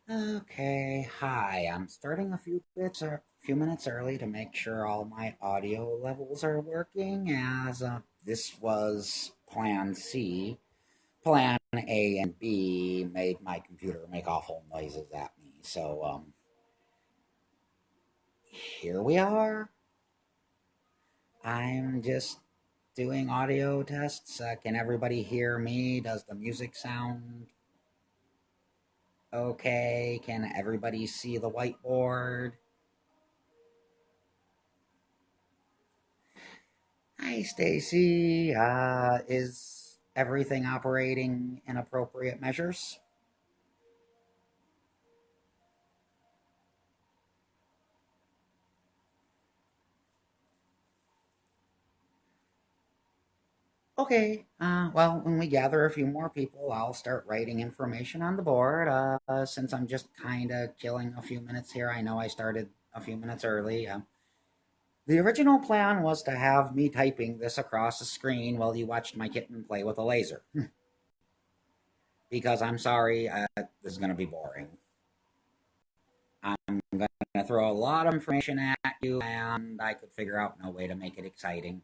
Okay, hi. I'm starting a few minutes early to make sure all my audio levels are working as this was plan C. Plan A and B made my computer make awful noises at me. So here we are. I'm just doing audio tests. Can everybody hear me? Does the music sound okay? Can everybody see the whiteboard? Hi, Stacy. Is everything operating in appropriate measures? Okay. Well, when we gather a few more people, I'll start writing information on the board. Since I'm just kind of killing a few minutes here, I know I started a few minutes early. The original plan was to have me typing this across the screen while you watched my kitten play with a laser. Because I'm sorry, this is going to be boring. I'm going to throw a lot of information at you, and I could figure out no way to make it exciting.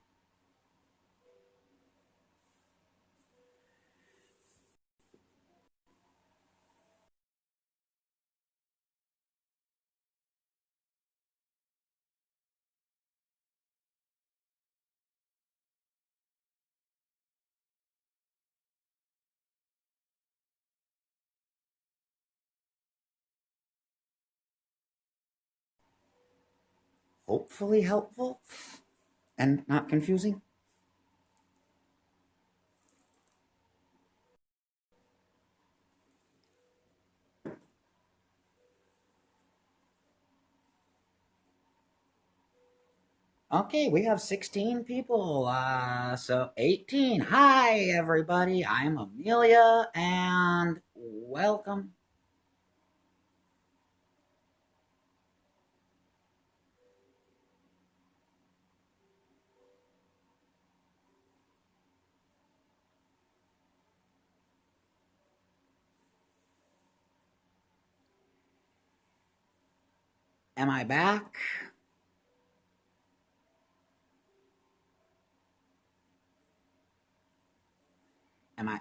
Hopefully helpful and not confusing. Okay, we have 16 people. So 18. Hi, everybody. I'm Amelia, and welcome. Am I back? Am I?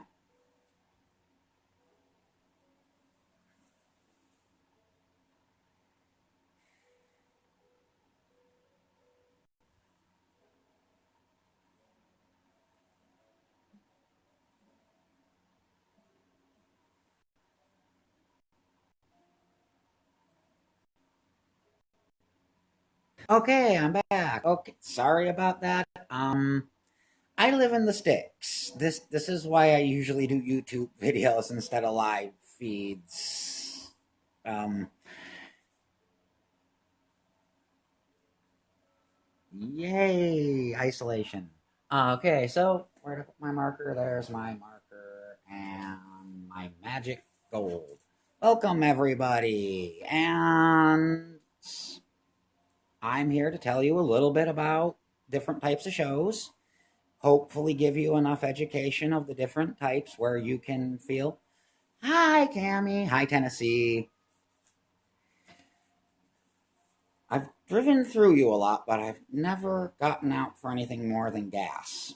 Okay, I'm back. Okay, sorry about that. I live in the sticks. This is why I usually do YouTube videos instead of live feeds. Um, Yay, isolation. Okay, so where to put my marker? There's my marker and my magic gold. Welcome, everybody. And I'm here to tell you a little bit about different types of shows. Hopefully, give you enough education of the different types where you can feel, hi, Cami. Hi, Tennessee. I've driven through you a lot, but I've never gotten out for anything more than gas.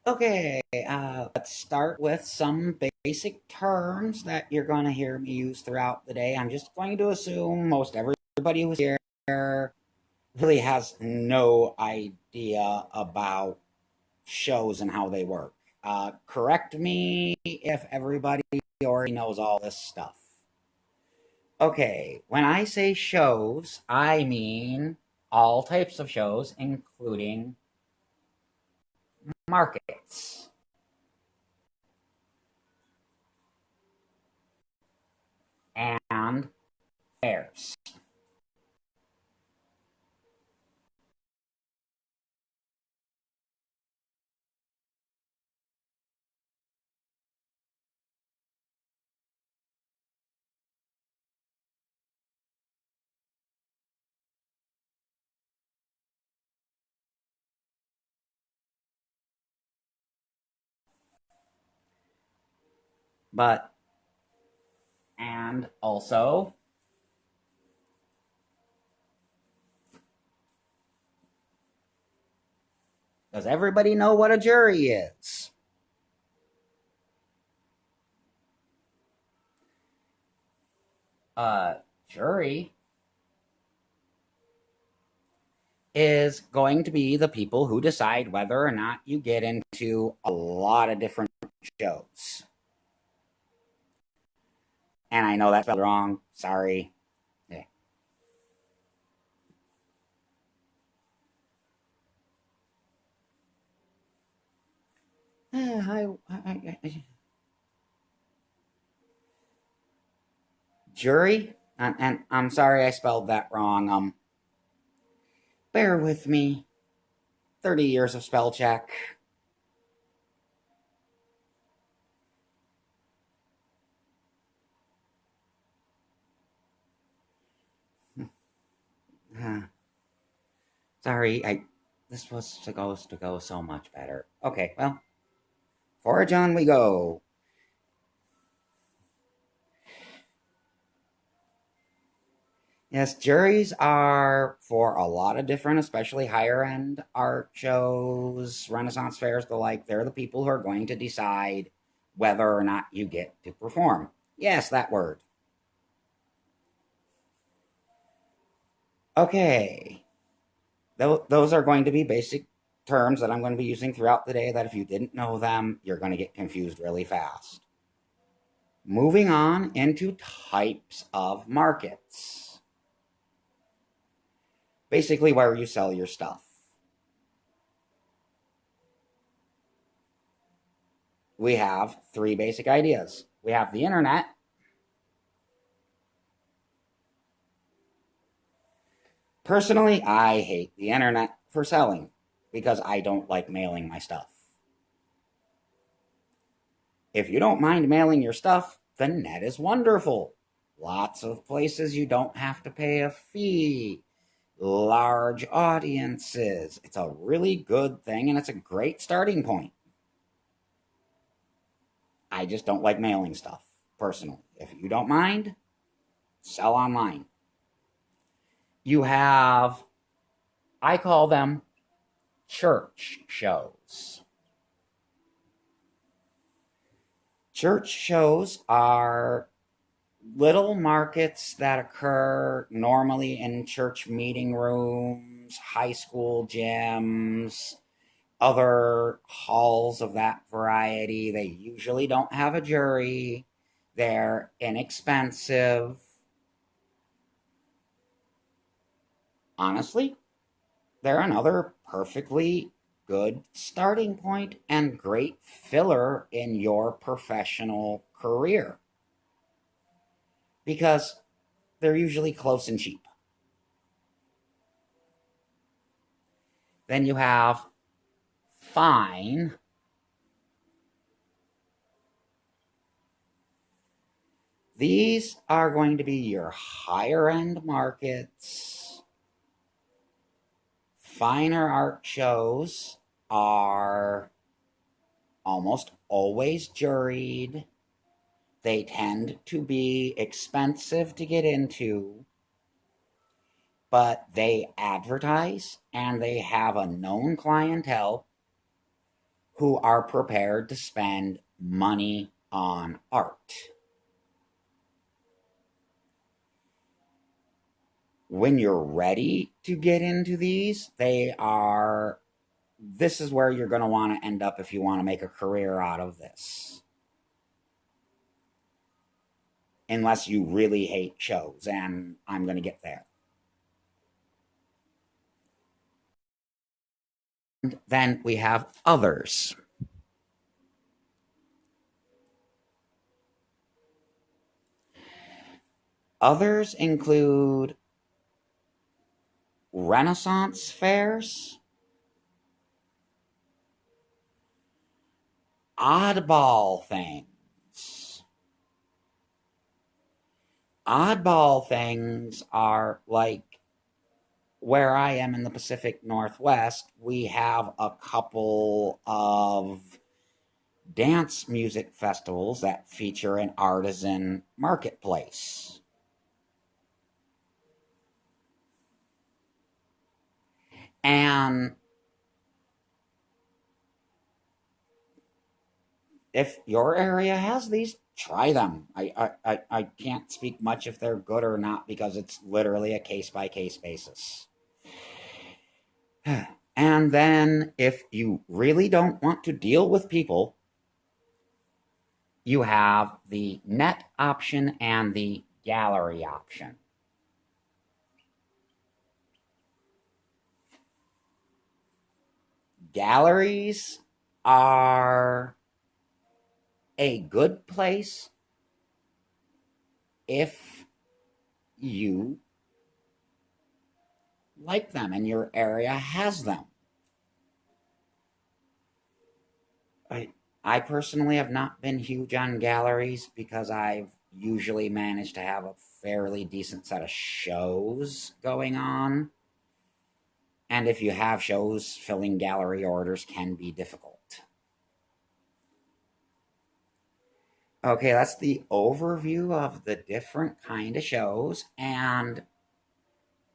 Okay, let's start with some basic terms that you're going to hear me use throughout the day. I'm just going to assume most everybody who's here really has no idea about shows and how they work. Correct me if everybody already knows all this stuff. Okay, when I say shows, I mean all types of shows, including markets and fairs. But, and also, does everybody know what a jury is? A jury is going to be the people who decide whether or not you get into a lot of different shows. And I know that's spelled wrong. Sorry. Yeah. Jury? And I'm sorry I spelled that wrong. Bear with me. 30 years of spell check. Sorry, this was supposed to go so much better. Okay, well, forge on we go. Yes, juries are for a lot of different, especially higher end art shows, Renaissance fairs, the like. They're the people who are going to decide whether or not you get to perform. Yes, that word. Okay. Those are going to be basic terms that I'm going to be using throughout the day that if you didn't know them, you're going to get confused really fast. Moving on into types of markets. Basically, where you sell your stuff. We have three basic ideas. We have the internet. Personally, I hate the internet for selling because I don't like mailing my stuff. If you don't mind mailing your stuff, the net is wonderful. Lots of places you don't have to pay a fee. Large audiences. It's a really good thing and it's a great starting point. I just don't like mailing stuff, personally. If you don't mind, sell online. You have, I call them church shows. Church shows are little markets that occur normally in church meeting rooms, high school gyms, other halls of that variety. They usually don't have a jury. They're inexpensive. Honestly, they're another perfectly good starting point and great filler in your professional career because they're usually close and cheap. Then you have fine. These are going to be your higher end markets. Finer art shows are almost always juried. They tend to be expensive to get into, but they advertise and they have a known clientele who are prepared to spend money on art. When you're ready to get into these, this is where you're going to want to end up if you want to make a career out of this. Unless you really hate shows, and I'm going to get there. And then we have others. Others include Renaissance fairs, oddball things. Oddball things are like where I am in the Pacific Northwest, we have a couple of dance music festivals that feature an artisan marketplace. And if your area has these, try them. I can't speak much if they're good or not because it's literally a case by case basis. And then if you really don't want to deal with people, you have the net option and the gallery option. Galleries are a good place if you like them and your area has them. I, I personally have not been huge on galleries because I've usually managed to have a fairly decent set of shows going on. And if you have shows, filling gallery orders can be difficult. Okay, that's the overview of the different kind of shows and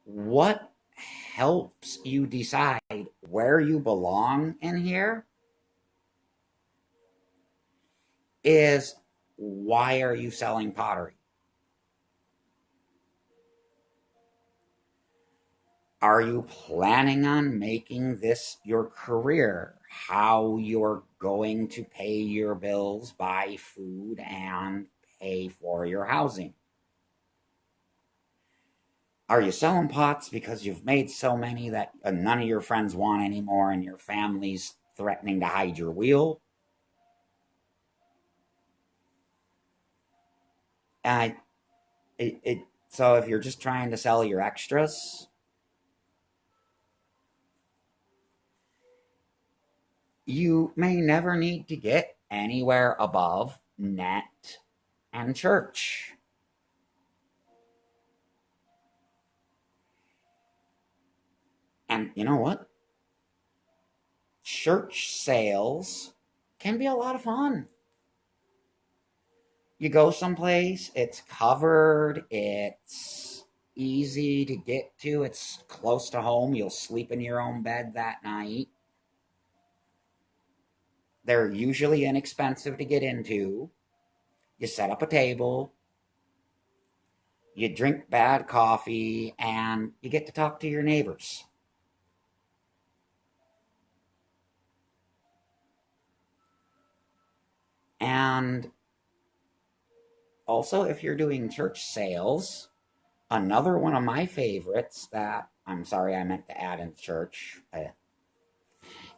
what helps you decide where you belong in here is why are you selling pottery? Are you planning on making this your career? How you're going to pay your bills, buy food, and pay for your housing? Are you selling pots because you've made so many that none of your friends want anymore and your family's threatening to hide your wheel? Uh, so if you're just trying to sell your extras, you may never need to get anywhere above net and church. And you know what? Church sales can be a lot of fun. You go someplace, it's covered, it's easy to get to, it's close to home, you'll sleep in your own bed that night. They're usually inexpensive to get into. You set up a table, you drink bad coffee, and you get to talk to your neighbors. And also, if you're doing church sales, another one of my favorites that I'm sorry I meant to add in church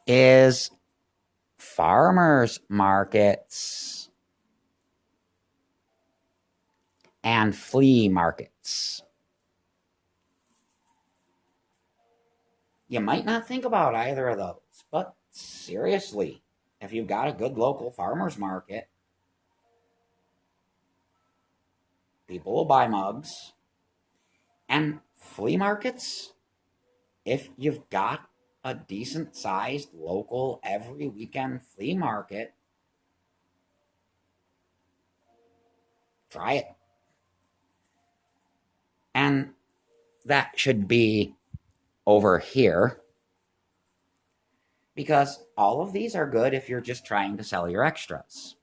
is farmers markets and flea markets. You might not think about either of those, but seriously, if you've got a good local farmers market, people will buy mugs. And flea markets, if you've got a decent sized local every weekend flea market, try it. And that should be over here because all of these are good if you're just trying to sell your extras.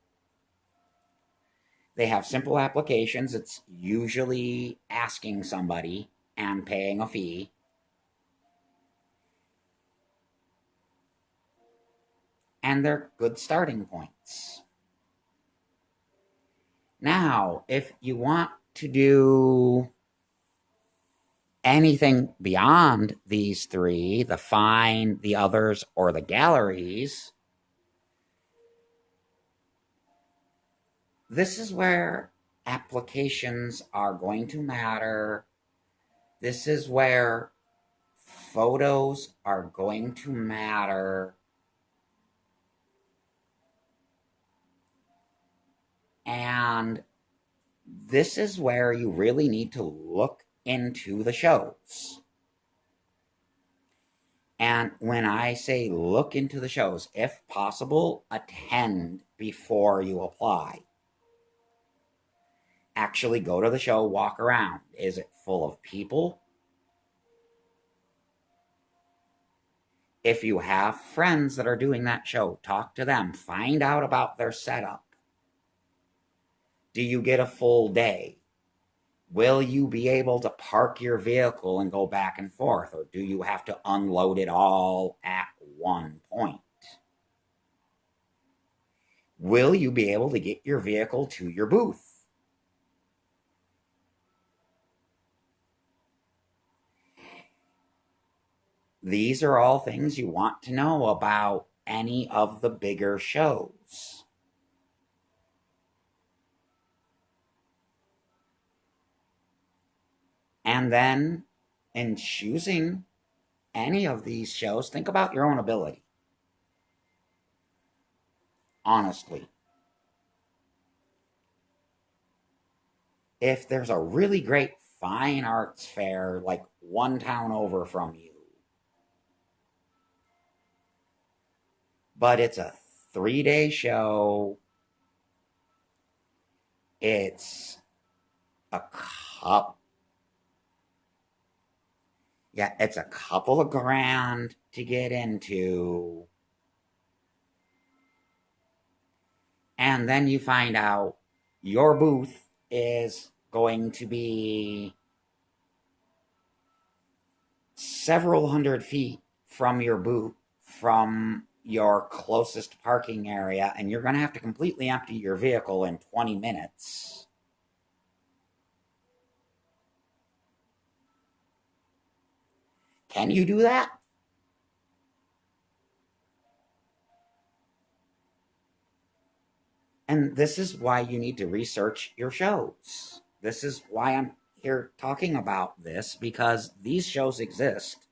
They have simple applications. It's usually asking somebody and paying a fee. And they're good starting points. Now, if you want to do anything beyond these three, the fine, the others, or the galleries, this is where applications are going to matter. This is where photos are going to matter. And this is where you really need to look into the shows. And when I say look into the shows, if possible, attend before you apply. Actually go to the show, walk around. Is it full of people? If you have friends that are doing that show, talk to them, find out about their setup. Do you get a full day? Will you be able to park your vehicle and go back and forth, or do you have to unload it all at one point? Will you be able to get your vehicle to your booth? These are all things you want to know about any of the bigger shows. And then, in choosing any of these shows, think about your own ability. Honestly, if there's a really great fine arts fair like one town over from you, but it's a 3-day show, it's a cup. Yeah, it's a couple of grand to get into. And then you find out your booth is going to be several hundred feet from your booth, from your closest parking area, and you're going to have to completely empty your vehicle in 20 minutes. Can you do that? And this is why you need to research your shows. This is why I'm here talking about this, because these shows exist.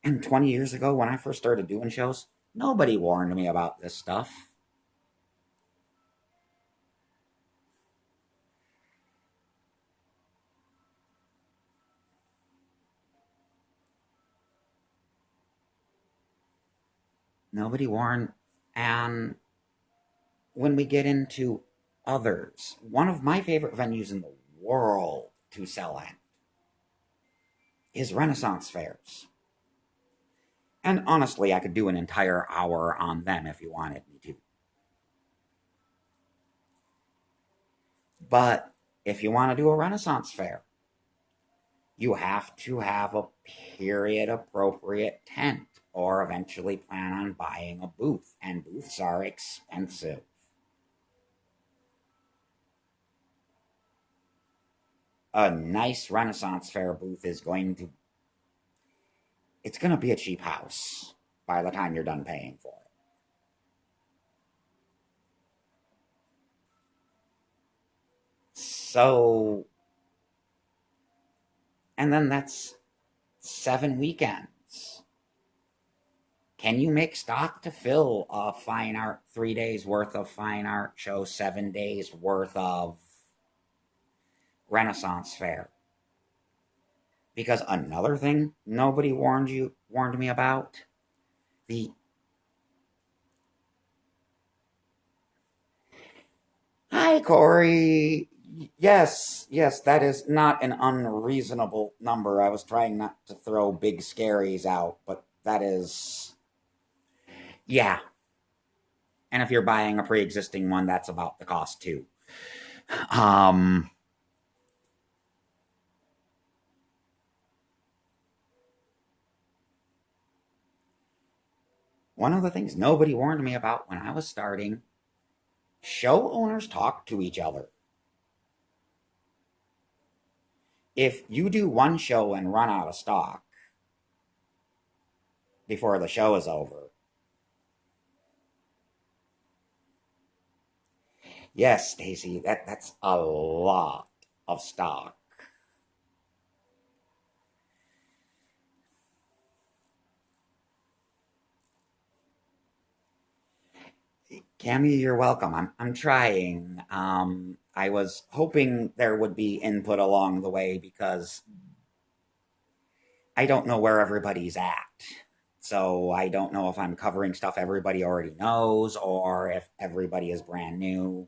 And 20 years ago, when I first started doing shows, nobody warned me about this stuff. Nobody warned. And when we get into others, one of my favorite venues in the world to sell at is Renaissance fairs. And honestly, I could do an entire hour on them if you wanted me to. But if you want to do a Renaissance fair, you have to have a period appropriate tent or eventually plan on buying a booth, and booths are expensive. A nice Renaissance fair booth is going to it's going to be a cheap house by the time you're done paying for it. So, and then that's 7 weekends. Can you make stock to fill a fine art 3 days worth of fine art show, 7 days worth of Renaissance fair? Because another thing nobody warned me about, the hi Corey. Yes, that is not an unreasonable number. I was trying not to throw big scaries out, but that is, yeah. And if you're buying a pre-existing one, that's about the cost too. Um, One of the things nobody warned me about when I was starting, show owners talk to each other. If you do one show and run out of stock before the show is over, yes, Stacy, that's a lot of stock. Cammy, you're welcome. I'm trying. I was hoping there would be input along the way because I don't know where everybody's at. So I don't know if I'm covering stuff everybody already knows or if everybody is brand new.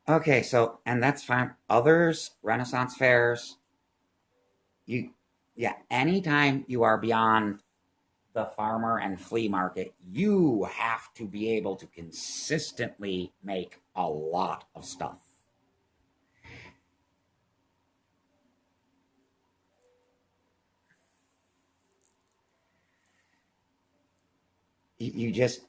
Okay, so, and that's fine. Others, Renaissance fairs, you, yeah, anytime you are beyond the farmer and flea market, you have to be able to consistently make a lot of stuff. You just,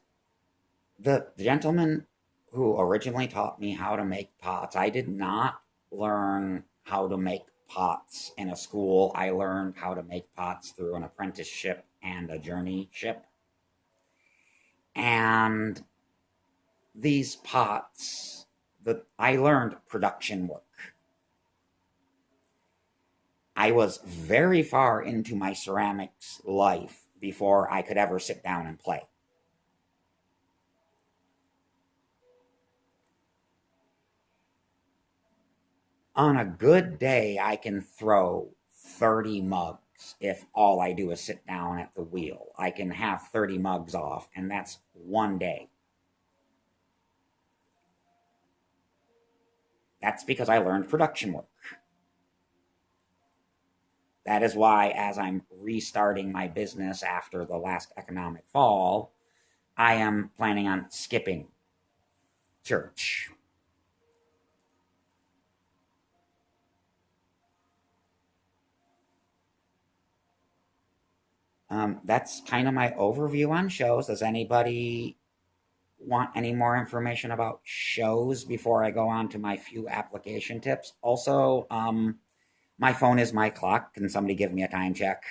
the gentleman who originally taught me how to make pots, I did not learn how to make pots in a school. I learned how to make pots through an apprenticeship and a journeyship. And these pots, I learned production work. I was very far into my ceramics life before I could ever sit down and play. On a good day, I can throw 30 mugs if all I do is sit down at the wheel. I can have 30 mugs off, and that's one day. That's because I learned production work. That is why, as I'm restarting my business after the last economic fall, I am planning on skipping church. That's kind of my overview on shows. Does anybody want any more information about shows before I go on to my few application tips? Also, my phone is my clock. Can somebody give me a time check?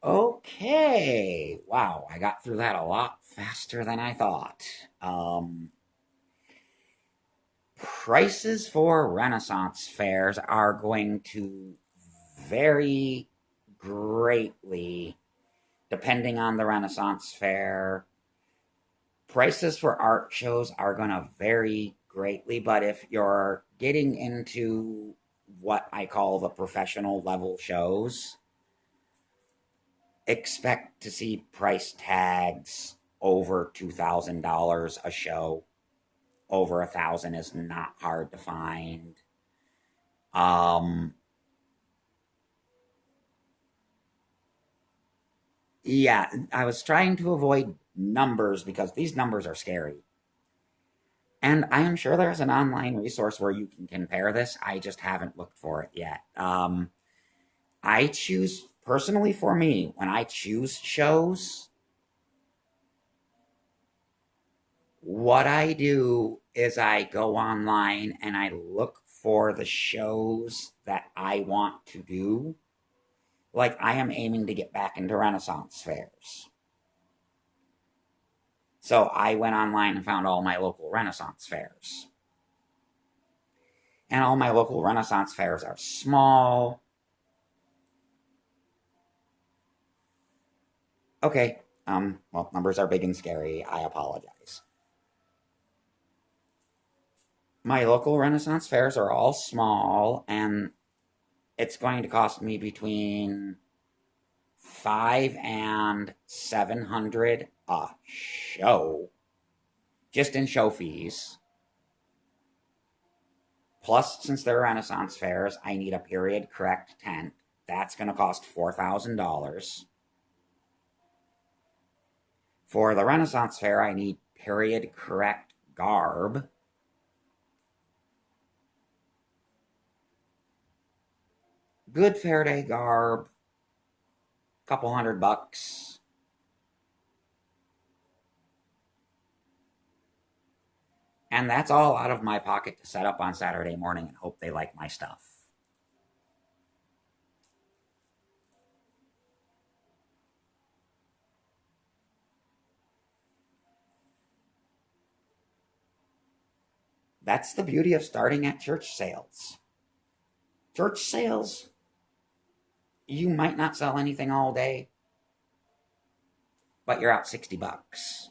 Okay. Wow, I got through that a lot faster than I thought. Um, Prices for Renaissance fairs are going to vary greatly depending on the Renaissance fair. Prices for art shows are going to vary greatly, but if you're getting into what I call the professional level shows, expect to see price tags over $2,000 a show. Over 1,000 is not hard to find. Um, yeah, I was trying to avoid numbers because these numbers are scary. And I am sure there's an online resource where you can compare this. I just haven't looked for it yet. I choose, personally for me, when I choose shows, what I do is I go online and I look for the shows that I want to do. Like, I am aiming to get back into Renaissance fairs. So I went online and found all my local Renaissance fairs. And all my local Renaissance fairs are small. Okay, well, numbers are big and scary. I apologize. My local Renaissance fairs are all small, and it's going to cost me between 500 and 700 a show, just in show fees. Plus, since they're Renaissance fairs, I need a period correct tent. That's going to cost $4,000. For the Renaissance fair, I need period correct garb. Good fair day garb, couple $100. And that's all out of my pocket to set up on Saturday morning and hope they like my stuff. that's the beauty of starting at church sales. Church sales, you might not sell anything all day, but you're out $60.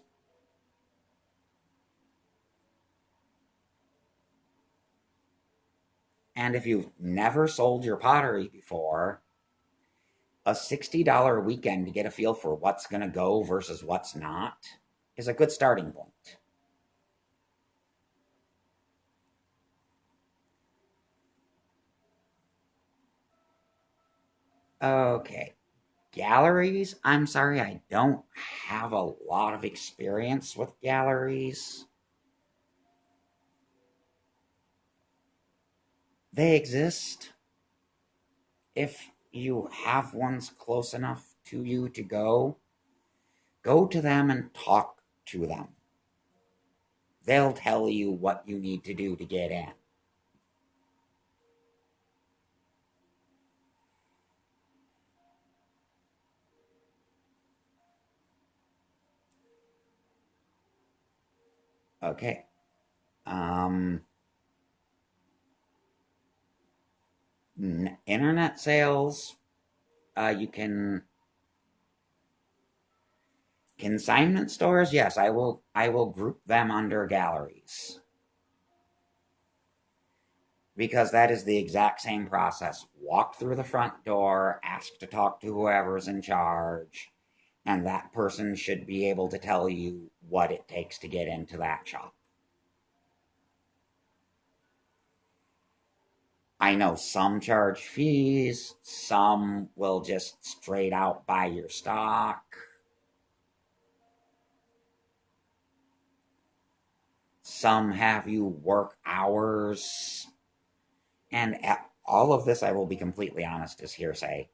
And if you've never sold your pottery before, a $60 weekend to get a feel for what's going to go versus what's not is a good starting point. Okay, galleries. I'm sorry, I don't have a lot of experience with galleries. They exist. If you have ones close enough to you to go to them and talk to them. They'll tell you what you need to do to get in. Okay. Um, Internet sales, you can consignment stores. Yes, I will group them under galleries because that is the exact same process. Walk through the front door, ask to talk to whoever's in charge, and that person should be able to tell you what it takes to get into that shop. I know some charge fees, some will just straight out buy your stock. Some have you work hours. And all of this, I will be completely honest, is hearsay.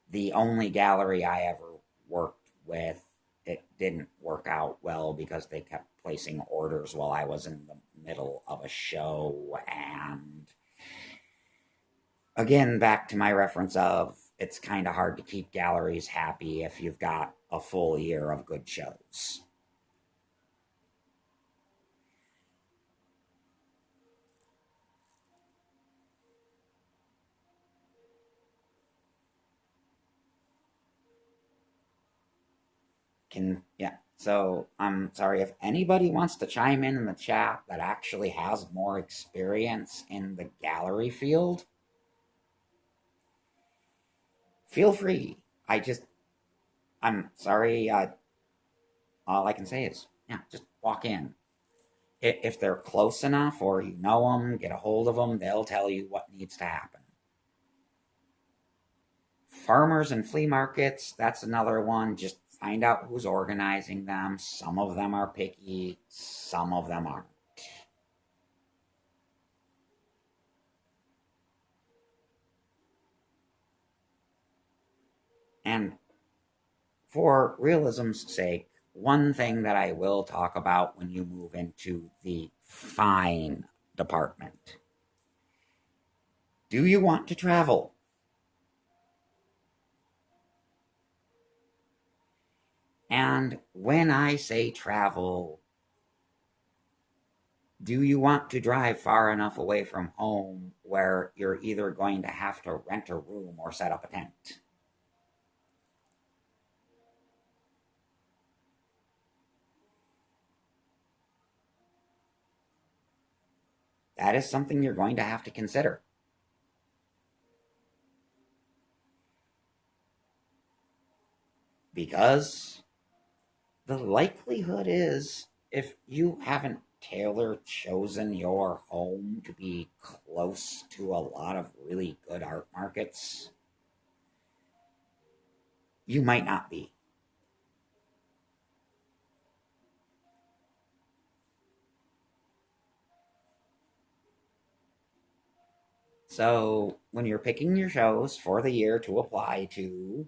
The only gallery I ever worked with, it didn't work out well because they kept placing orders while I was in the middle of a show. And again, back to my reference of it's kind of hard to keep galleries happy if you've got a full year of good shows. Yeah. So I'm sorry if anybody wants to chime in the chat that actually has more experience in the gallery field. Feel free. I'm sorry. All I can say is, yeah, just walk in. If they're close enough or you know them, get a hold of them. They'll tell you what needs to happen. Farmers and flea markets, that's another one. Just find out who's organizing them. Some of them are picky, some of them aren't. And for realism's sake, one thing that I will talk about when you move into the fine department. Do you want to travel? And when I say travel, do you want to drive far enough away from home where you're either going to have to rent a room or set up a tent? That is something you're going to have to consider. Because the likelihood is, if you haven't tailor chosen your home to be close to a lot of really good art markets, you might not be. So, when you're picking your shows for the year to apply to,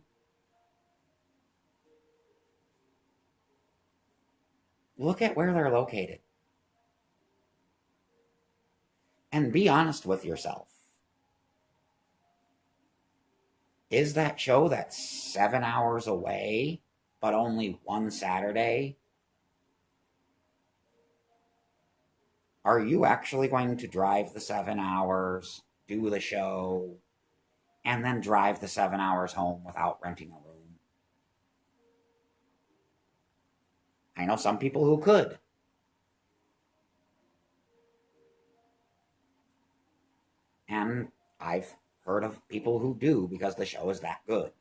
look at where they're located and be honest with yourself. Is that show that's 7 hours away, but only one Saturday? Are you actually going to drive the 7 hours, do the show, and then drive the 7 hours home without renting a room? I know some people who could. And I've heard of people who do because the show is that good.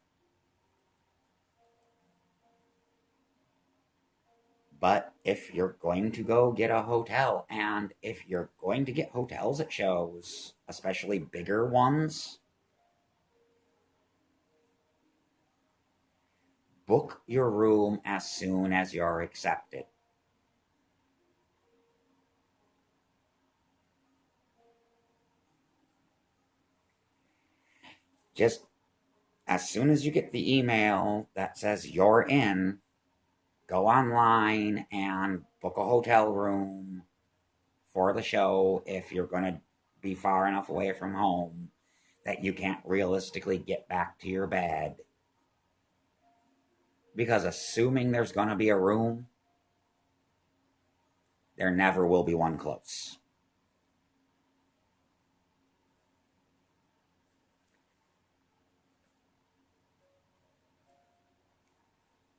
But if you're going to go get a hotel, and if you're going to get hotels at shows, especially bigger ones, book your room as soon as you're accepted. Just as soon as you get the email that says you're in, go online and book a hotel room for the show if you're going to be far enough away from home that you can't realistically get back to your bed. Because assuming there's going to be a room, there never will be one close.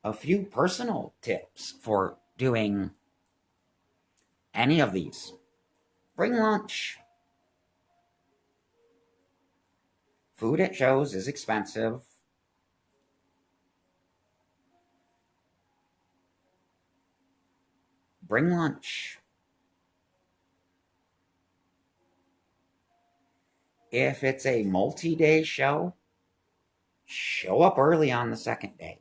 A few personal tips for doing any of these. Bring lunch. Food at shows is expensive. Bring lunch. If it's a multi-day show, show up early on the second day.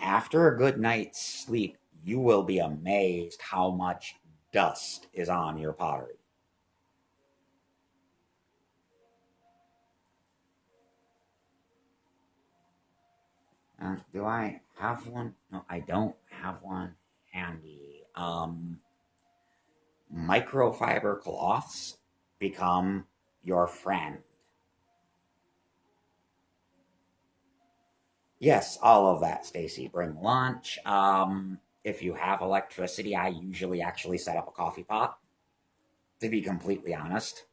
After a good night's sleep, you will be amazed how much dust is on your pottery. Do I have one? No, I don't have one handy. Microfiber cloths become your friend. Yes, all of that, Stacy. Bring lunch. If you have electricity, I usually actually set up a coffee pot, to be completely honest.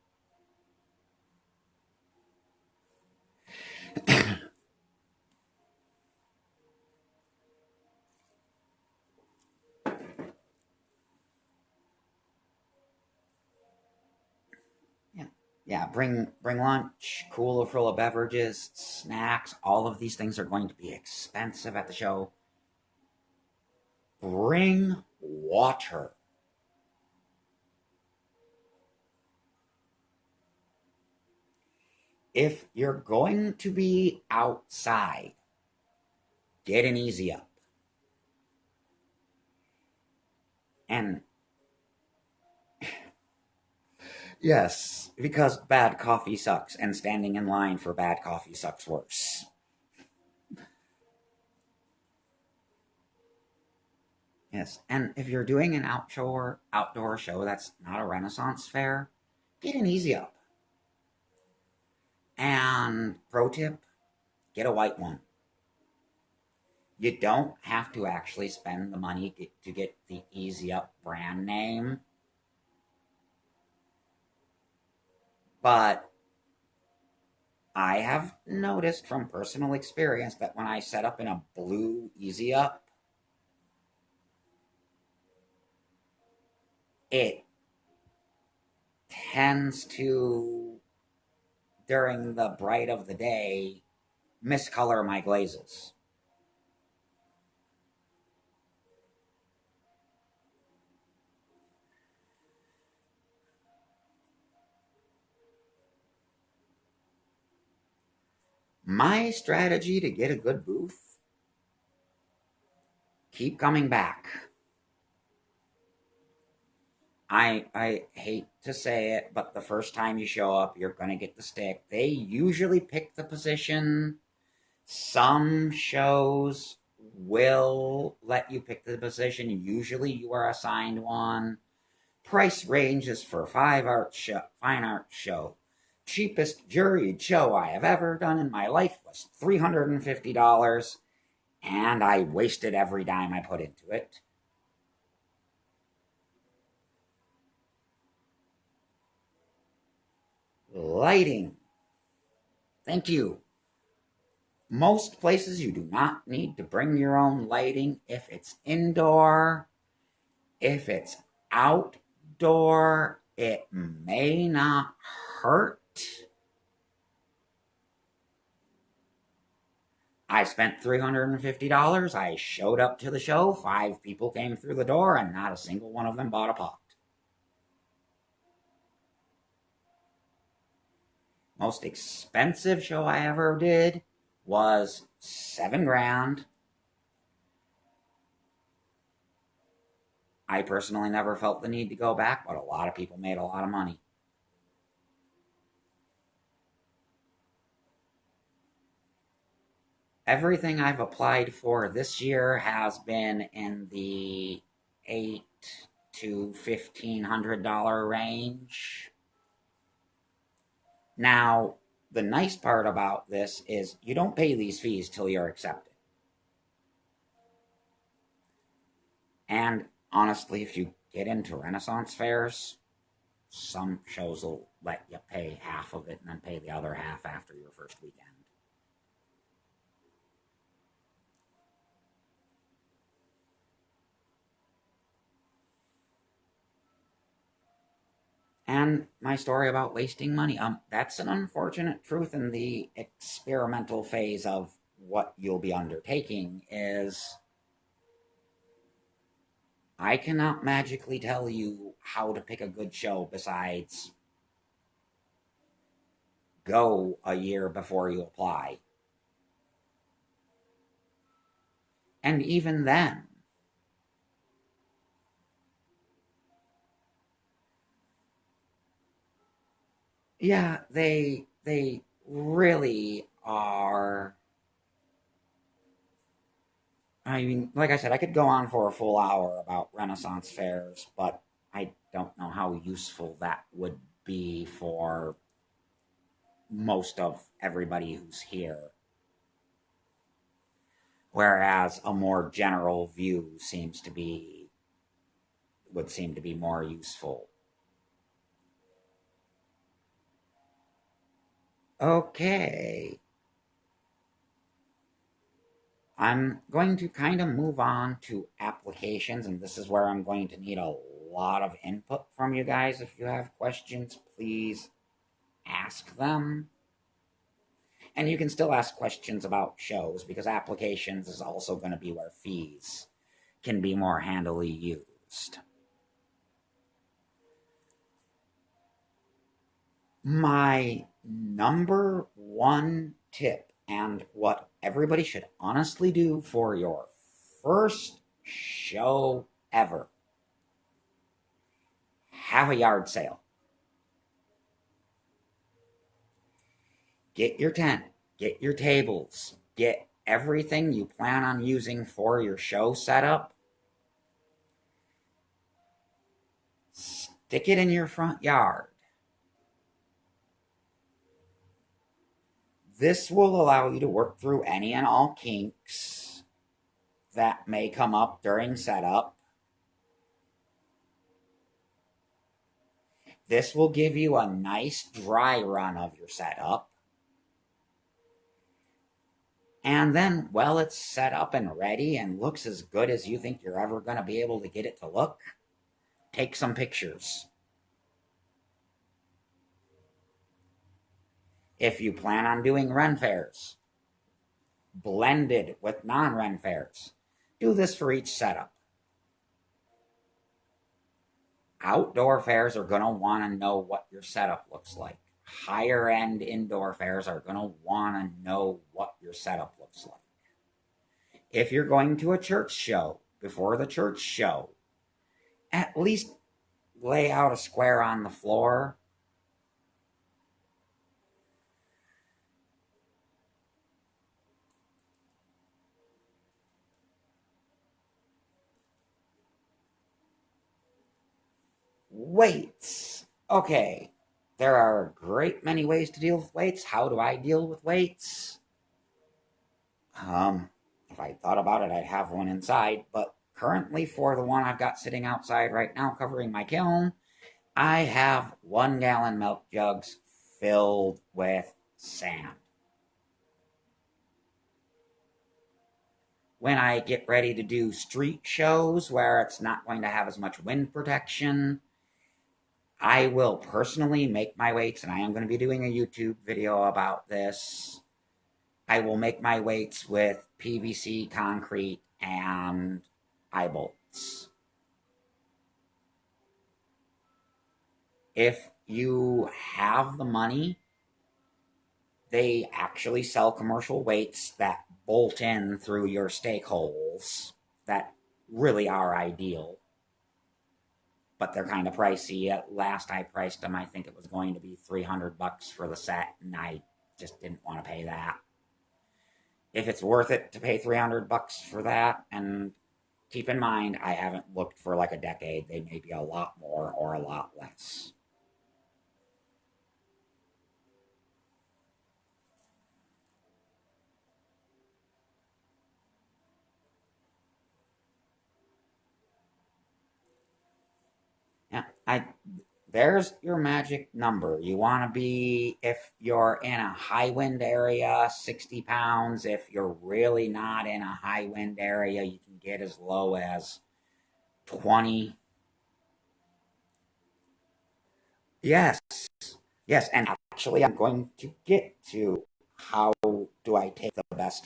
Yeah, yeah. Bring lunch, cooler full of beverages, snacks. All of these things are going to be expensive at the show. Bring water. If you're going to be outside, get an easy up. And yes, because bad coffee sucks, and standing in line for bad coffee sucks worse. Yes, and if you're doing an outdoor show that's not a Renaissance fair, get an easy up. And pro tip, get a white one. You don't have to actually spend the money to get the Easy Up brand name, but I have noticed from personal experience that when I set up in a blue Easy Up, it tends to, during the bright of the day, miscolor my glazes. My strategy to get a good booth: keep coming back. I hate to say it, but the first time you show up, you're going to get the stick. They usually pick the position. Some shows will let you pick the position. Usually you are assigned one. Price ranges for fine art show. Cheapest juried show I have ever done in my life was $350, and I wasted every dime I put into it. Lighting. Thank you. Most places you do not need to bring your own lighting if it's indoor. If it's outdoor, it may not hurt. I spent $350. I showed up to the show. 5 people came through the door, and not a single one of them bought a pot. Most expensive show I ever did was $7,000. I personally never felt the need to go back, but a lot of people made a lot of money. Everything I've applied for this year has been in the $800 to $1,500 range. Now, the nice part about this is you don't pay these fees till you're accepted. And honestly, if you get into Renaissance fairs, some shows will let you pay half of it and then pay the other half after your first weekend. And my story about wasting money, that's an unfortunate truth in the experimental phase of what you'll be undertaking is I cannot magically tell you how to pick a good show besides go a year before you apply. And even then, yeah, they really are. I mean, like I said, I could go on for a full hour about Renaissance fairs, but I don't know how useful that would be for most of everybody who's here. Whereas a more general view would seem to be more useful. Okay. I'm going to kind of move on to applications, and this is where I'm going to need a lot of input from you guys. If you have questions, please ask them. And you can still ask questions about shows because applications is also going to be where fees can be more handily used. My number one tip, and what everybody should honestly do for your first show ever, have a yard sale. Get your tent, get your tables, get everything you plan on using for your show setup. Stick it in your front yard. This will allow you to work through any and all kinks that may come up during setup. This will give you a nice dry run of your setup. And then, well, it's set up and ready and looks as good as you think you're ever going to be able to get it to look. Take some pictures. If you plan on doing Ren fairs, blended with non-Ren fairs, do this for each setup. Outdoor fairs are going to want to know what your setup looks like. Higher end indoor fairs are going to want to know what your setup looks like. If you're going to a church show, before the church show, at least lay out a square on the floor. Weights. Okay, there are a great many ways to deal with weights. How do I deal with weights? If I thought about it, I'd have one inside, but currently for the one I've got sitting outside right now covering my kiln, I have 1 gallon milk jugs filled with sand. When I get ready to do street shows where it's not going to have as much wind protection, I will personally make my weights, and I am going to be doing a YouTube video about this. I will make my weights with PVC concrete and eye bolts. If you have the money, they actually sell commercial weights that bolt in through your stake holes that really are ideal, but they're kind of pricey. At last I priced them, I think it was going to be $300 for the set, and I just didn't want to pay that. If it's worth it to pay $300 for that, and keep in mind, I haven't looked for like a decade, they may be a lot more or a lot less. Yeah, there's your magic number. You want to be, if you're in a high wind area, 60 pounds. If you're really not in a high wind area, you can get as low as 20. Yes, yes. And actually, I'm going to get to how do I take the best